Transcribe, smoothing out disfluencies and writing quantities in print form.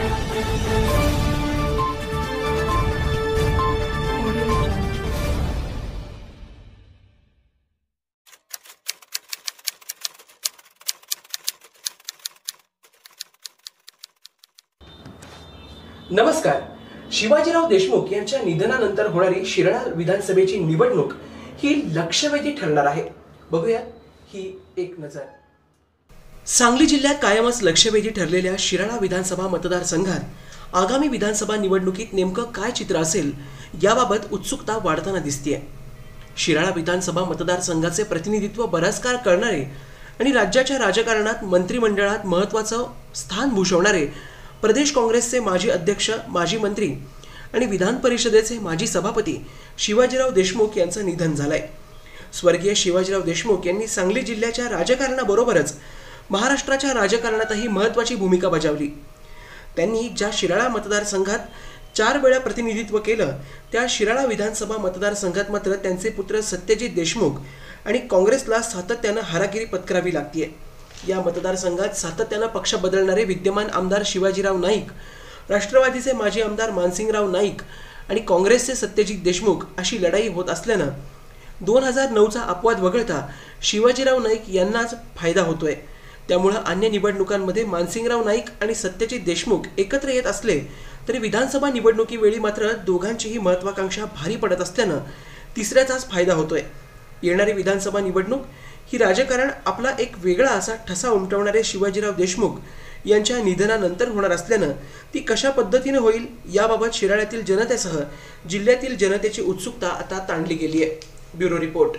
नमस्कार. शिवाजीराव देशमुख यांच्या निधनानंतर होणारी शिराळा विधानसभेची निवडणूक ही लक्षवेधी ठरणार आहे. बघूया ही एक नजर. सांगली जिल्ह्यात कायमच लक्षवेधी ठरलेल्या शिराळा विधानसभा मतदारसंघात आगामी विधानसभा निवडणुकीत नेमकं काय चित्र असेल याबाबत उत्सुकता वाढताना दिसतेय. शिराळा विधानसभा मतदारसंघाचे प्रतिनिधित्व बराच काळ करणारे आणि राज्याच्या राजकारणात मंत्रिमंडळात महत्त्वाचं स्थान भूषवणारे प्रदेश काँग्रेसचे माजी अध्यक्ष, माजी मंत्री आणि विधान परिषदेचे माजी सभापती शिवाजीराव देशमुख यांचं निधन झालंय. स्वर्गीय शिवाजीराव देशमुख यांनी सांगली जिल्ह्याच्या राजकारणाबरोबरच महाराष्ट्राच्या राजकारणातही महत्त्वाची भूमिका बजावली. त्यांनी ज्या शिराळा मतदारसंघात 4 वेळा प्रतिनिधित्व केलं त्या शिराळा विधानसभा मतदारसंघात मात्र त्यांचे पुत्र सत्यजित देशमुख आणि काँग्रेसला सातत्यानं हारागिरी पत्करावी लागतेय. या मतदारसंघात सातत्यानं पक्ष बदलणारे विद्यमान आमदार शिवाजीराव नाईक, राष्ट्रवादीचे माजी आमदार मानसिंगराव नाईक आणि काँग्रेसचे सत्यजित देशमुख अशी लढाई होत असल्यानं 2009चा अपवाद वगळता शिवाजीराव नाईक यांनाच फायदा होतोय. त्यामुळे अन्य निवडणुकांमध्ये मानसिंगराव नाईक आणि सत्यजित देशमुख एकत्र येत असले तरी विधानसभा निवडणुकीवेळी मात्र दोघांचीही महत्त्वाकांक्षा भारी पडत असल्यानं तिसऱ्याचाच फायदा होतोय. येणारी विधानसभा निवडणूक ही राजकारण आपला एक वेगळा असा ठसा उमटवणारे शिवाजीराव देशमुख यांच्या निधनानंतर होणार असल्यानं ती कशा पद्धतीने होईल याबाबत शिराळ्यातील जनतेसह जिल्ह्यातील जनतेची उत्सुकता आता ताणली गेली आहे. Bureau report.